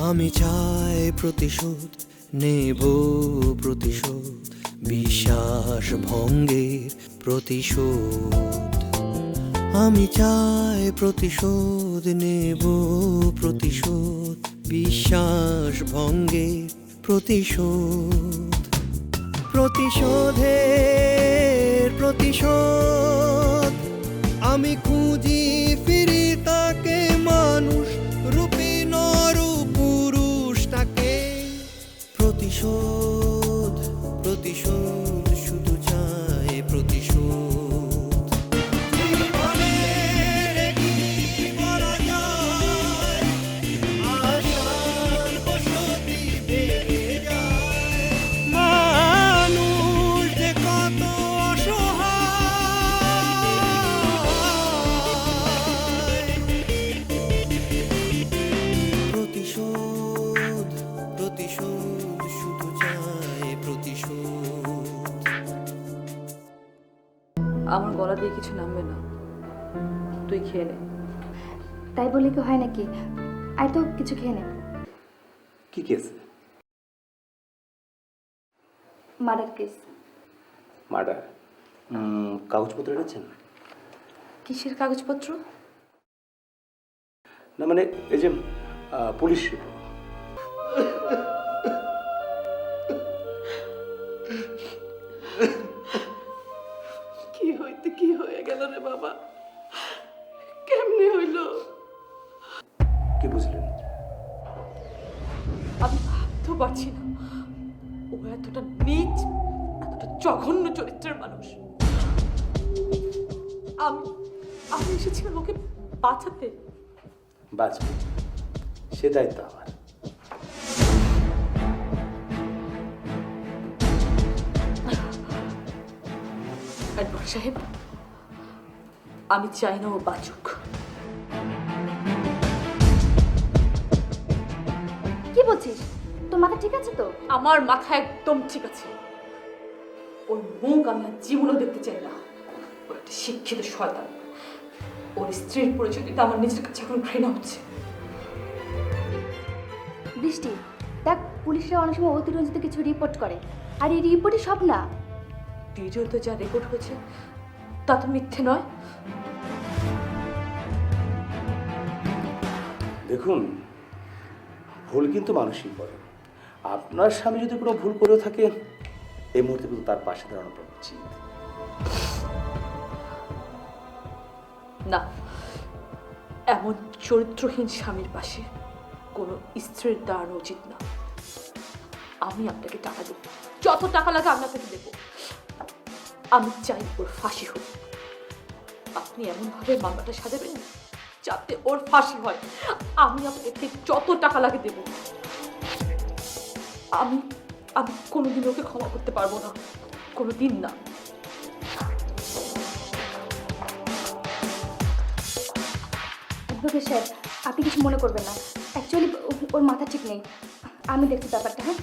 আমি চাই প্রতিশোধ নেব, প্রতিশোধ বিশ্বাস ভঙ্গের প্রতিশোধ। আমি চাই প্রতিশোধ নেব, প্রতিশোধ বিশ্বাস ভঙ্গের প্রতিশোধ। প্রতিশোধের প্রতিশোধ আমি খুঁজি ফিরি তাকে, মানুষ রূপী নর পুরুষটাকে। প্রতিশোধ প্রতিশোধ শুধু চাই প্রতিশোধ। জীবনের কি বলা যায়, আশার বসতি বেড়ে যায়। মানুষ যে কত অসহায়। প্রতিশোধ প্রতিশোধ শুধু চাই প্রতিশোধ। আমার গলা দিয়ে কিছু নামবে না, তুই খেয়ে নে। তাই বলে কি হয় নাকি? আয় তো কিছু খেয়ে নে। কি কেস? Murder case. মার্ডার? কাগজপত্র এনেছেন? কিসের কাগজপত্র? না মানে এই যে পুলিশ রিপোর্ট। কি হইতে কি হয়ে গেল রে বাবা, কেমনে হইল? কি বুঝলেন? আমি ভাবতেও পারছি না ও এতটা নীচ, এতটা জঘন্য চরিত্রের মানুষ। আমি আমি এসেছিলাম ওকে বাঁচাতে। বাঁচবে, সে দায়িত্ব আমার। অ্যাডভোকেট সাহেব, আমি চাই না ও বাঁচুক। কি বলছিস? তোর মাথা ঠিক আছে তো? আমার মাথা একদম ঠিক আছে। ওর মুখ আমি আর জীবনেও দেখতে চাই না। ও একটা শিক্ষিত শয়তান। ওর স্ত্রীর পরিচয় দিতে আমার নিজের কাছে এখন ঘৃণা হচ্ছে। বৃষ্টি, দেখ পুলিশরা অনেক সময় অতিরঞ্জিত কিছু রিপোর্ট করে, আর এই রিপোর্টই সব না। ভিডিওতে যা রেকর্ড হয়েছে তা তো মিথ্যে নয়। দেখুন, ভুল কিন্তু মানুষই করে। আপনার স্বামী যদি কোনো ভুল করেও থাকে, এই মুহূর্তে কিন্তু তার পাশে দাঁড়ানো উচিত। না, এমন চরিত্রহীন স্বামীর পাশে কোনো স্ত্রীর দাঁড়ানো উচিত না। আমি আপনাকে টাকা দেব, যত টাকা লাগে আমি আপনাকে দেব। আমি চাই ওর ফাঁসি হোক। আপনি এমনভাবে মামলাটা সাজাবেন যাতে ওর ফাঁসি হয়। আমি আপনাকে যত টাকা লাগে দেব। আমি আমি কোনোদিন ওকে ক্ষমা করতে পারবো না, কোনোদিন না। অ্যাডভোকেট সাহেব, আপনি কিছু মনে করবেন না। অ্যাকচুয়ালি ওর মাথা ঠিক নেই। আমি দেখছি ব্যাপারটা। হ্যাঁ,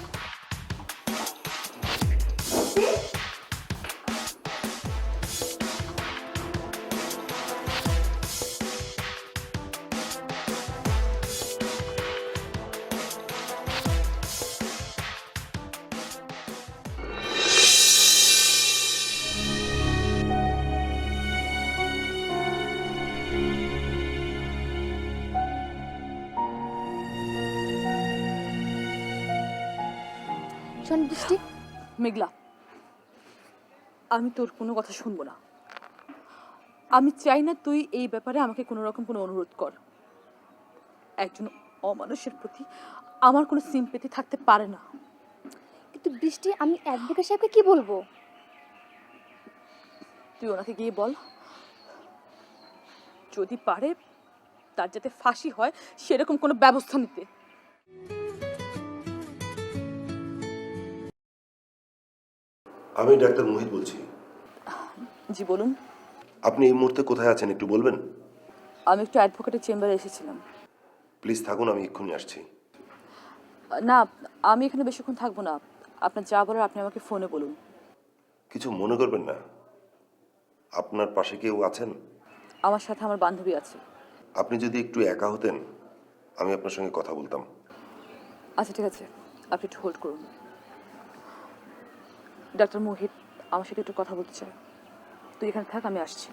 শোন বৃষ্টি। মেঘলা, আমি তোর কোনো কথা শুনবো না। আমি চাই না তুই এই ব্যাপারে আমাকে কোনো রকম কোনো অনুরোধ কর। একজন অমানুষের প্রতি আমার কোনো সিম্পেথি থাকতে পারে না। কিন্তু বৃষ্টি, আমি অ্যাডভোকেট সাহেবকে কি বলবো? তুই ওনাকে গিয়ে বল, যদি পারে তার যাতে ফাঁসি হয় সেরকম কোনো ব্যবস্থা নিতে। আমি ডাক্তার মোহিত বলছি। জি বলুন। আপনি এই মুহূর্তে কোথায় আছেন একটু বলবেন? আমি একটু অ্যাডভোকেটের চেম্বারে এসেছিলাম। প্লিজ থাকুন, আমি এক্ষুনি আসছি। না, আমি এখানে বেশিক্ষণ থাকবো না। আপনার যা বলার আপনি আমাকে ফোনে বলুন। কিছু মনে করবেন না, আপনার পাশে কেউ আছেন? আমার সাথে আমার বান্ধবী আছে। আপনি যদি একটু একা হতেন, আমি আপনার সঙ্গে কথা বলতাম। আচ্ছা ঠিক আছে, আপনি একটু হোল্ড করুন। ডাক্তার মোহিত আমার সাথে একটু কথা বলতে চাই। তুই এখানে থাক, আমি আসছি।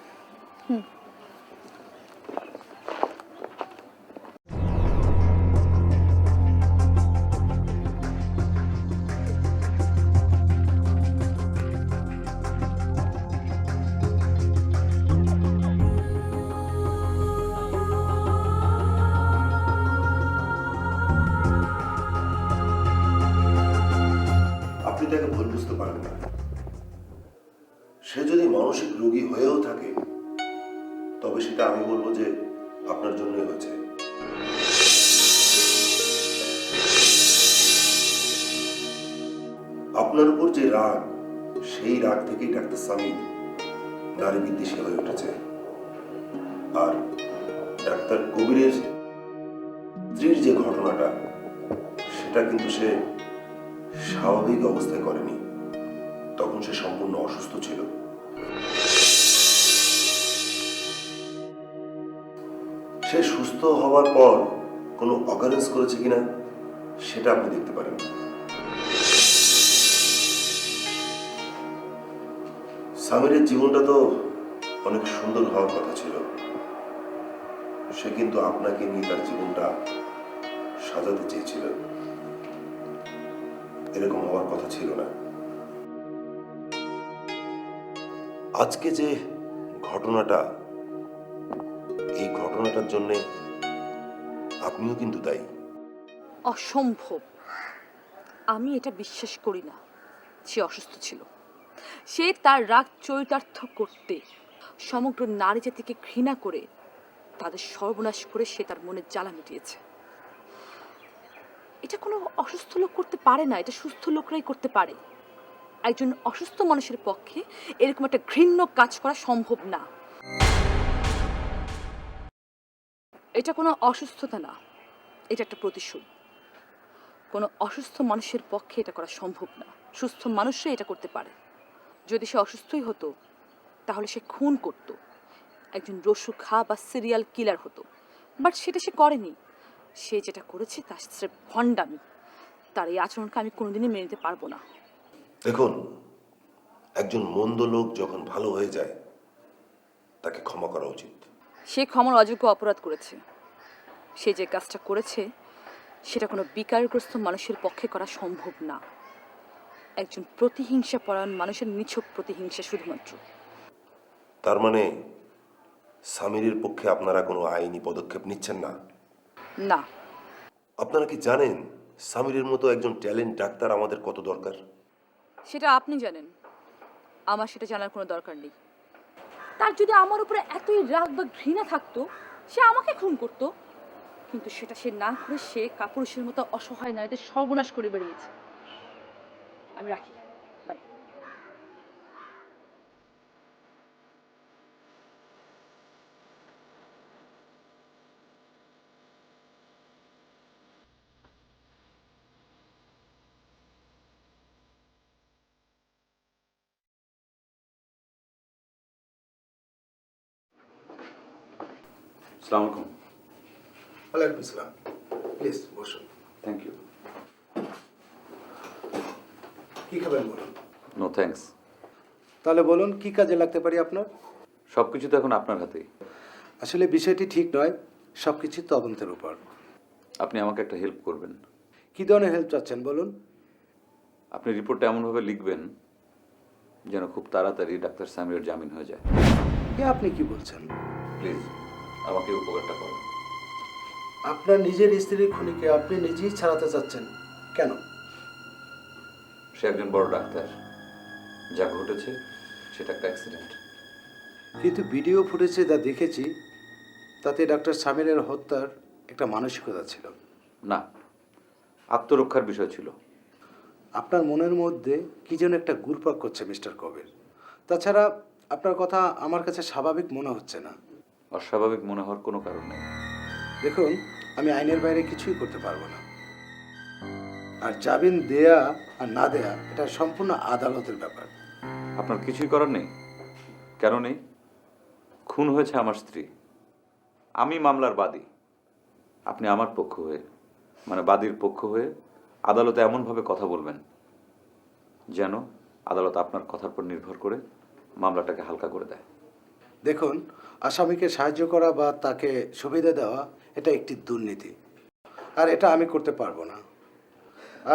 আপনি তাকে ভুল বুঝতে পারেন না। সে যদি মানসিক রোগী হয়েও থাকে, তবে সেটা আমি বলবো যে আপনার জন্যই হয়েছে। আপনার উপর যে রাগ, সেই রাগ থেকেই ডাক্তার সামিদ নারী বিদ্বেষী হয়ে উঠেছে। আর ডাক্তার কবিরের স্ত্রীর যে ঘটনাটা, সেটা কিন্তু সে স্বাভাবিক অবস্থায় করেনি। তখন সে সম্পূর্ণ অসুস্থ ছিল। সে সুস্থ হওয়ার পর কোনো অকারেন্স করেছে কিনা সেটা আপনি দেখতে পারেন। সামিরের জীবনটা তো অনেক সুন্দর হওয়ার কথা ছিল। সে কিন্তু আপনাকে নিয়ে তার জীবনটা সাজাতে চেয়েছিল। এরকম হওয়ার কথা ছিল না। আজকে যে ঘটনাটা, এই ঘটনাটার জন্য আপনিও কিন্তু দায়ী। অসম্ভব, আমি এটা বিশ্বাস করি না। সে অসুস্থ ছিল। সে তার রাগ চরিতার্থ করতে সমগ্র নারী জাতিকে ঘৃণা করে তাদের সর্বনাশ করে সে তার মনের জ্বালা মিটিয়েছে। এটা কোনো অসুস্থ লোক করতে পারে না, এটা সুস্থ লোকরাই করতে পারে। একজন অসুস্থ মানুষের পক্ষে এরকম একটা ঘৃণ্য কাজ করা সম্ভব না। এটা কোনো অসুস্থতা না, এটা একটা প্রতিশোধ। কোনো অসুস্থ মানুষের পক্ষে এটা করা সম্ভব না। সুস্থ মানুষরাই এটা করতে পারে। যদি সে অসুস্থই হতো, তাহলে সে খুন করত, একজন রসুখা বা সিরিয়াল কিলার হতো। বাট সেটা সে করেনি। সে যেটা করেছে তার স্রেফ ভণ্ডামি। তার এই আচরণকে আমি কোনোদিনই মেনে নিতে পারবো না। দেখুন, একজন মন্দ লোক যখন ভালো হয়ে যায়, তাকে ক্ষমা করা উচিত। সে ক্ষমার অযোগ্য অপরাধ করেছে। সে যে কাজটা করেছে সেটা কোনো বিকারগ্রস্ত মানুষের পক্ষে করা সম্ভব না। একজন প্রতিহিংসা পরায়ণ মানুষের নিছক প্রতিহিংসা শুধুমাত্র। তার মানে সামিরের পক্ষে আপনারা কোনো আইনি পদক্ষেপ নিচ্ছেন না? না। আপনারা কি জানেন সামিরের মতো একজন ট্যালেন্ট ডাক্তার আমাদের কত দরকার? সেটা আপনি জানেন, আমার সেটা জানার কোনো দরকার নেই। তার যদি আমার উপরে এতই রাগ বা ঘৃণা থাকতো, সে আমাকে খুন করতো। কিন্তু সেটা সে না করে সে কাপুরুষের মতো অসহায় নারীদের সর্বনাশ করে বেরিয়েছে। আমি রাখি, বাই। আসসালামু আলাইকুম। ওয়ালাইকুম আসসালাম। প্লিজ বসুন। Thank you. কি খাবেন বলুন? No thanks. তাহলে বলুন কি কাজে লাগতে পারি আপনার? সব কিছু তো এখন আপনার হাতেই। আসলে বিষয়টি ঠিক নয়, সব কিছু তদন্তের উপর। আপনি আমাকে একটা হেল্প করবেন। কি ধরনের হেল্প চাচ্ছেন বলুন? আপনি রিপোর্টটা এমনভাবে লিখবেন যেন খুব তাড়াতাড়ি ডাক্তার সামিরের জামিন হয়ে যায়। এ আপনি কি বলছেন? প্লিজ আমাকে এই উপকারটা করুন। আপনার নিজের স্ত্রীর খুনিকে আপনি নিজেই ছাড়াতে চাচ্ছেন কেন? সে একজন বড় ডাক্তার। যা ঘটেছে সেটা একটা অ্যাক্সিডেন্ট। কিন্তু ভিডিও ফুটেজে যা দেখেছি তাতে ডাক্তার সামিরের হত্যার একটা মানসিকতা ছিল। না, আত্মরক্ষার বিষয় ছিল। আপনার মনের মধ্যে কি যেন একটা ঘুরপাক করছে মিস্টার কবির। তাছাড়া আপনার কথা আমার কাছে স্বাভাবিক মনে হচ্ছে না। অস্বাভাবিক মনে হওয়ার কোনো কারণ নেই। দেখুন, আমি আইনের বাইরে কিছুই করতে পারবো না। আর জামিন দেয়া আর না দেয়া এটা সম্পূর্ণ আদালতের ব্যাপার। আপনার কিছুই করার নেই? কেন নেই? খুন হয়েছে আমার স্ত্রী, আমি মামলার বাদী। আপনি আমার পক্ষ হয়ে, মানে বাদীর পক্ষ হয়ে আদালতে এমনভাবে কথা বলবেন যেন আদালত আপনার কথার উপর নির্ভর করে মামলাটাকে হালকা করে দেয়। দেখুন, আসামিকে সাহায্য করা বা তাকে সুবিধা দেওয়া এটা একটি দুর্নীতি, আর এটা আমি করতে পারবো না।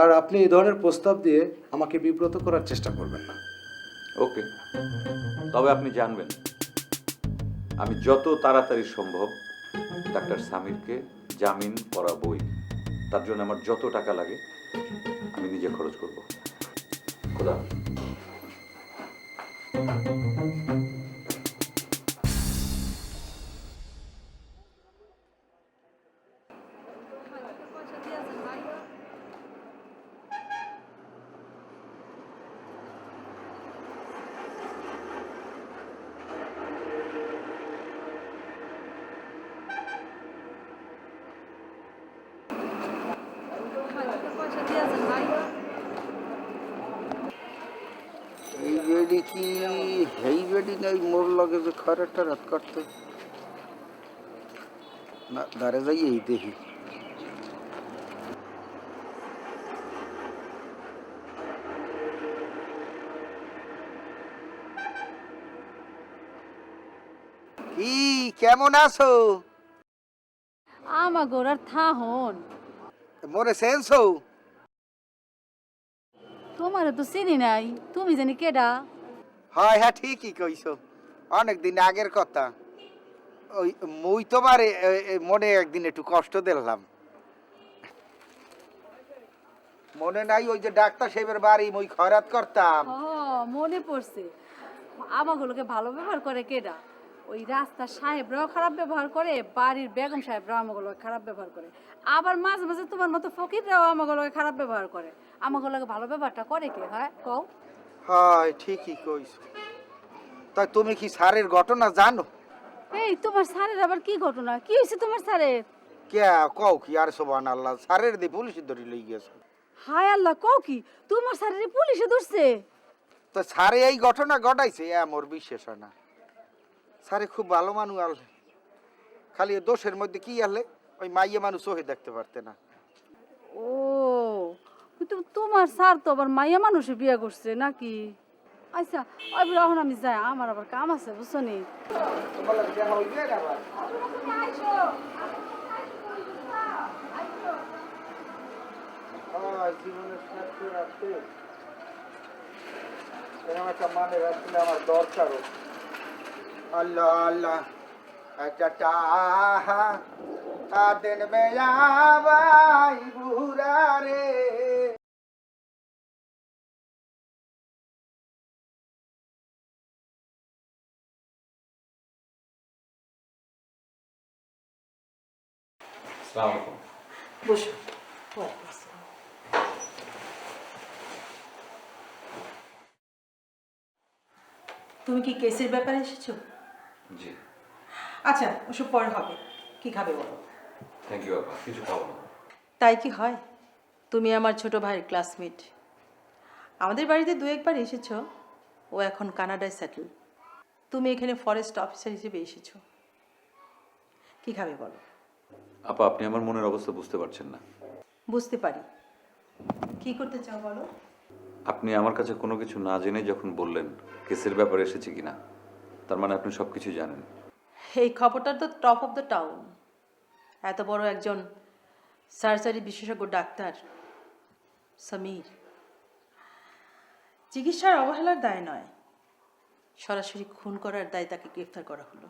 আর আপনি এই ধরনের প্রস্তাব দিয়ে আমাকে বিব্রত করার চেষ্টা করবেন না। ওকে, তবে আপনি জানবেন আমি যত তাড়াতাড়ি সম্ভব ডাক্তার সামিরকে জামিন করাবই। তার জন্য আমার যত টাকা লাগে আমি নিজে খরচ করব। খোদা। এই বেডি কি হেই বেডি নাই মোর লগে যে খরাট টরাট করতে না দাঁড়ে যাই এই দেখি কি কেমন আছো? আমা গোড়ার থাহন মোরে সেন্সো তোমারে তো চিনি নাই, তুমি জানি কেডা? হয় হ্যাঁ ঠিকই কইছো, অনেকদিন আগের কথা। ওই মুই তোমার মনে একদিন একটু কষ্ট দিলাম, মনে নাই? ওই যে ডাক্তার সাহেবের বাড়ি মুই খয়রাত করতাম। ও মনে পড়ছে। আমাগুলোকে ভালো ব্যবহার করে কেডা? ওই রাস্তার সাহেবরাও খারাপ ব্যবহার করে, বাড়ির বেগম সাহেবরাও আমাগুলোকে খারাপ ব্যবহার করে, আবার মাঝে মাঝে তোমার মতো ফকিররাও আমাগুলোকে খারাপ ব্যবহার করে। আমাগুলোকে ভালো ব্যবহারটা করে কে? হয় কও। হয় ঠিকই কইছো। তাই তুমি কি স্যারের ঘটনা জানো? এই তোমার স্যারের আবার কি ঘটনা? কি হয়েছে তোমার স্যারের? কে কও কি? আর সুবহানাল্লাহ, স্যারের দি পুলিশ ধরে লই গেছে। হায় আল্লাহ, কও কি? তোমার স্যারের পুলিশে ধরছে? তো স্যারে এই ঘটনা ঘটাইছে মোর বিশ্বাস হয় না। স্যারে খুব ভালো মানুষ আলে, খালি দোষের মধ্যে কি আলে ওই মাইয়ে মানুষ চোখে দেখতে পারতে না। ও কিন্তু তোমার স্যার তো আবার মাইয়া মানুষে বিয়ে করছে নাকি? আচ্ছা ওই এখন আমি যাই, আমার আবার কাম আছে বুঝছো নি। আমার দরকার। আল্লাহ আল্লাহ একটা টাহা আদেন মেয়াবাই বুড়া রে। বসো। তুমি কি কেসের ব্যাপারে এসেছো? জি। আচ্ছা ওসব পরে হবে, কি খাবে বলো? থ্যাংক ইউ আপা, কিছু খাবো না। তাই কি হয়? তুমি আমার ছোট ভাইয়ের ক্লাসমেট, আমাদের বাড়িতে দু একবার এসেছো। ও এখন কানাডায় সেটেল, তুমি এখানে ফরেস্ট অফিসার হিসেবে এসেছো। কি খাবে বলো? আপা আপনি আমার মনের অবস্থা বুঝতে পারছেন না। বুঝতে পারি, কি করতে চাও বলো? আপনি আমার কাছে কোনো কিছু না জেনে যখন বললেন কেসের ব্যাপারে এসেছি কিনা, তার মানে আপনি সব কিছু জানেন। এই খবরটা তো টপ অফ দ্য টাউন। এত বড় একজন সার্জারি বিশেষজ্ঞ ডাক্তার সমীর, চিকিৎসার অবহেলার দায় নয়, সরাসরি খুন করার দায় তাকে গ্রেফতার করা হলো।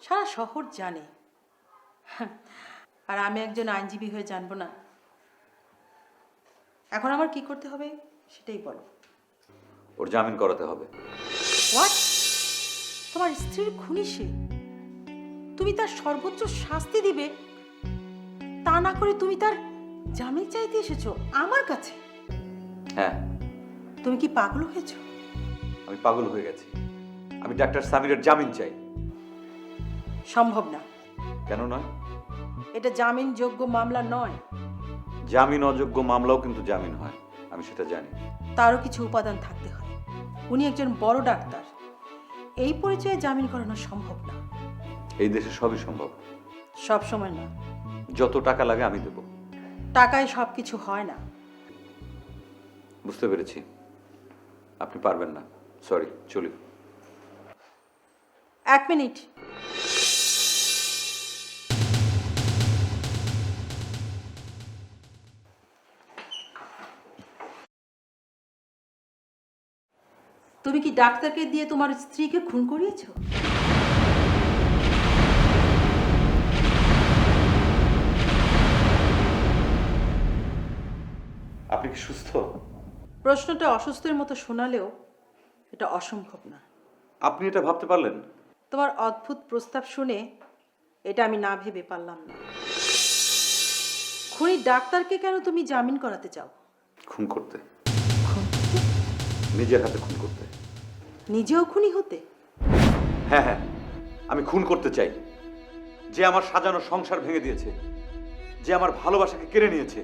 সারা শহর জানে, আর আমি একজন আইনজীবী হয়ে জানবো না? এখন আমার কি করতে হবে সেটাই বলো। ওর জামিন করাতে হবে। হোয়াট? তোমার স্ত্রীর খুনি সে, তুমি তার সর্বোচ্চ শাস্তি দিবে, তা না করে তুমি তার জামিন চাইতে এসেছো আমার কাছে? হ্যাঁ। তুমি কি পাগল হয়েছো? আমি পাগল হয়ে গেছি, আমি ডাক্তার সামিরের জামিন চাই। সম্ভব না। কেন নয়? এটা জামিনযোগ্য মামলা নয়। জামিন অযোগ্য মামলাও কিন্তু জামিন হয়, আমি সেটা জানি। তারও কিছু উপাদান থাকতে হয়। উনি একজন বড় ডাক্তার, এই পরিচয়ে জামিন করানো সম্ভব না। এই দেশে সবই সম্ভব। সব সময় না। যত টাকা লাগে আমি দেব। টাকায় সব কিছু হয় না। বুঝতে পেরেছি, আপনি পারবেন না। সরি, চলি। 1 মিনিট। তুমি কি ডাক্তারকে দিয়ে তোমার স্ত্রীকে খুন করিয়েছো? আপনি কি সুস্থ? প্রশ্নটা অসুস্থের মতো শোনালেও এটা অসম্ভব না। আপনি এটা ভাবতে পারলেন? তোমার অদ্ভুত প্রস্তাব শুনে এটা আমি না ভেবে পারলাম না। খুনি ডাক্তারকে কেন তুমি জামিন করাতে চাও? খুন করতে। নিজের হাতে খুন করতে। নিজেও খুনি হতে? হ্যাঁ হ্যাঁ, আমি খুন করতে চাই। যে আমার সাজানো সংসার ভেঙে দিয়েছে, যে আমার ভালোবাসাকে কেড়ে নিয়েছে,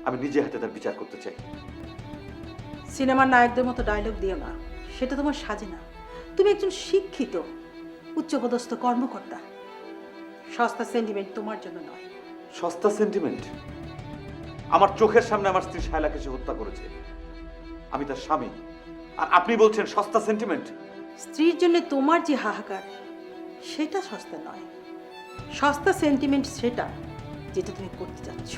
আমি নিজে হাতে তার বিচার করতে চাই। সিনেমার নায়কদের মতো ডায়লগ দিও না, সেটা তোমার সাজে না। তুমি একজন শিক্ষিত উচ্চপদস্থ কর্মকর্তা। সস্তা সেন্টিমেন্ট তোমার জন্য নয়। সস্তা সেন্টিমেন্ট? আমার চোখের সামনে আমার স্ত্রী শায়লাকে সে হত্যা করেছে, আমি তার স্বামী, আর আপনি বলছেন সস্তা সেন্টিমেন্ট? স্ত্রীর জন্য তোমার যে হাহাকার, সেটা সস্তা নয়। সস্তা সেন্টিমেন্ট সেটা যেটা তুমি করতে চাচ্ছ।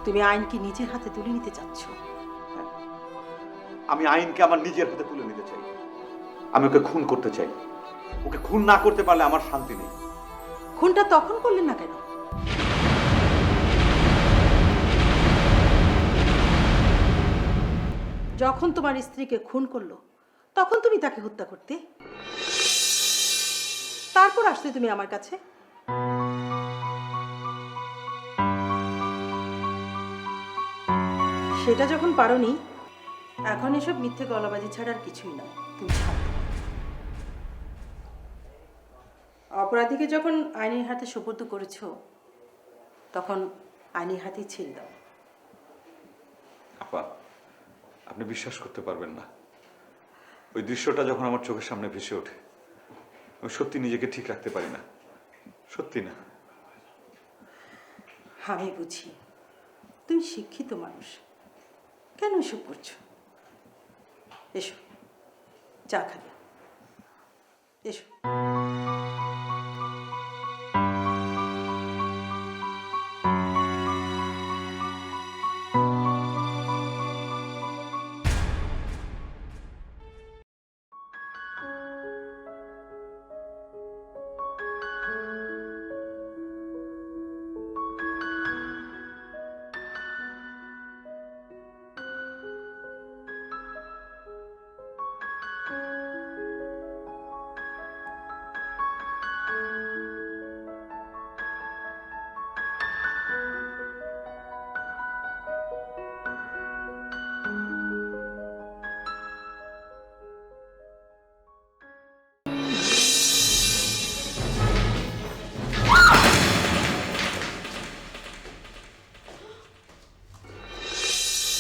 তুমি আইনকে নিজের হাতে তুলে নিতে চাচ্ছ। আমি আইনকে আমার নিজের হাতে তুলে নিতে চাই। আমি ওকে খুন করতে চাই। ওকে খুন না করতে পারলে আমার শান্তি নেই। খুনটা তখন করলেন না কেন? যখন তোমার স্ত্রীকে খুন করলো তখন তুমি তাকে হত্যা করতে, তারপর আসলে তুমি আমার কাছে। সেটা যখন পারোনি, এখন এসব মিথ্যে গলাবাজি ছাড়া আর কিছুই নয়। তুমি ছাড়ো। অপরাধীকে যখন আইনের হাতে সুপর্দ করেছো, তখন আইনের হাতেই ছিল দাও। আপা, আপনি বিশ্বাস করতে পারবেন না, ওই দৃশ্যটা যখন আমার চোখের সামনে ভেসে ওঠে, আমি সত্যি নিজেকে ঠিক রাখতে পারি না। সত্যি না। আমি বুঝি তুমি শিক্ষিত মানুষ, কেন এসব করছো? এসো, চা খাবে। এসো।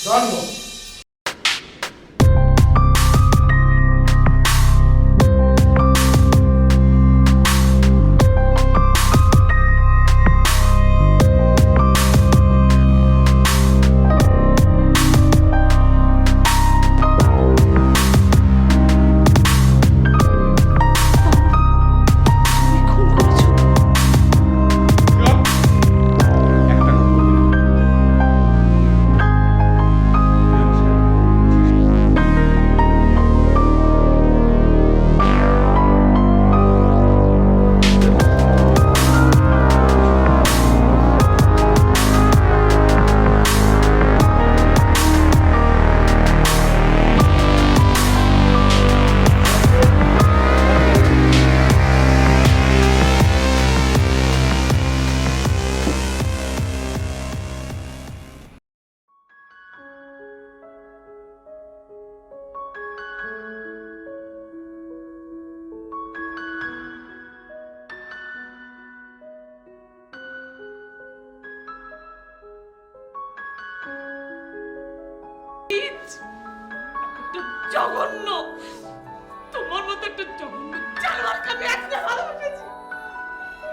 জন্ম জঘন্য। তোমার মতো একটা জঘন্য জানোয়ারকে আমি এতটা ভালোবেসেছি।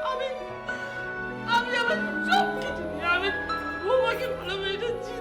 আমি আমি আমার সব কিছু নিয়ে আমি তোমাকে ভালোবেসেছি।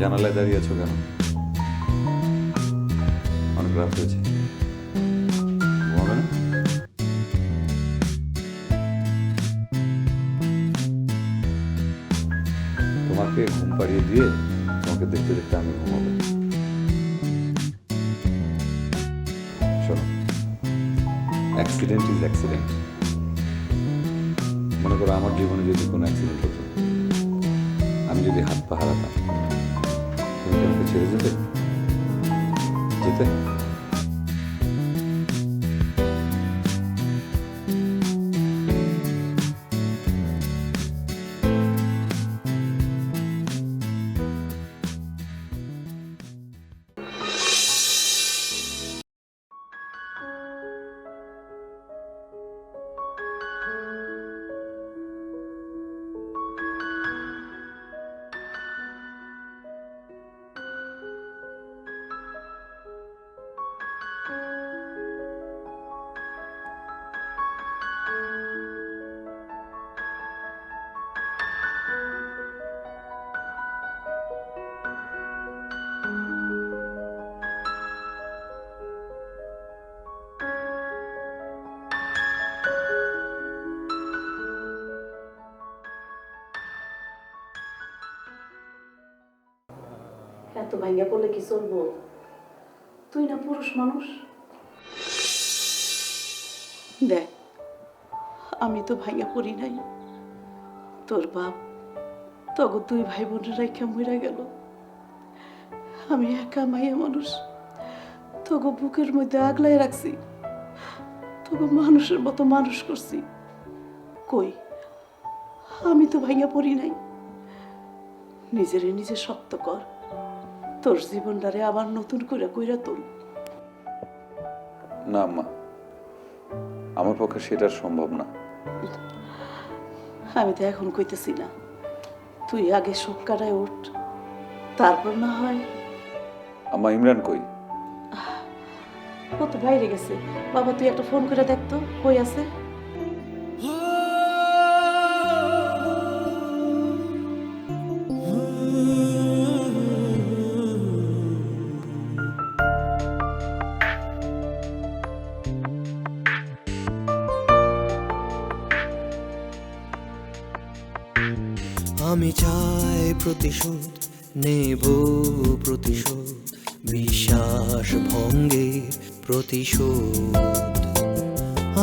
জানালায় দাঁড়িয়ে আছো কেন? অনেক রাত হয়েছে, ঘুমাবে না? তোমাকে ঘুম পাড়িয়ে দিয়ে তোমাকে দেখতে দেখতে আমি ঘুমাবো। শোনো, অ্যাক্সিডেন্ট ইজ অ্যাক্সিডেন্ট। মনে করো আমার জীবনে যদি কোনো অ্যাক্সিডেন্ট হতো, আমি যদি হাত পা হারাতাম, তুমি কি আমাকে ছেড়ে যেতে? এত ভাইয়া বলে কি চলবো? তুই না পুরুষ মানুষ। দেখ, আমি তো ভাইয়া পড়ি নাই। তোর বাপ তগো 2 ভাই বোনের রেখা মরে গেল। আমি একা মাইয়া মানুষ, তগো বুকের মধ্যে আগলায় রাখছি, তগো মানুষের মতো মানুষ করছি। কই, আমি তো ভাইয়া পড়ি নাই। নিজেরে নিজে শক্ত কর, তোর জীবনটারে আবার নতুন করে কইরা তোল। না মা, আমার পক্ষে সেটা সম্ভব না। আমি তো এখন কইতেছি না, তুই আগে শোক কাটায় উঠ, তারপর না হয়। আম্মা, ইমরান কই? ও তো বাইরে গেছে। বাবা, তুই একটা ফোন করে দেখ তো কই আছে। আমি চাই প্রতিশোধ নেব, প্রতিশোধ বিশ্বাস ভঙ্গে প্রতিশোধ।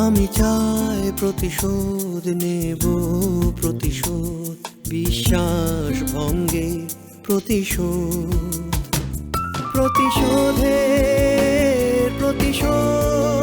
আমি চাই প্রতিশোধ নেব, প্রতিশোধ বিশ্বাস ভঙ্গে প্রতিশোধ। প্রতিশোধের প্রতিশোধ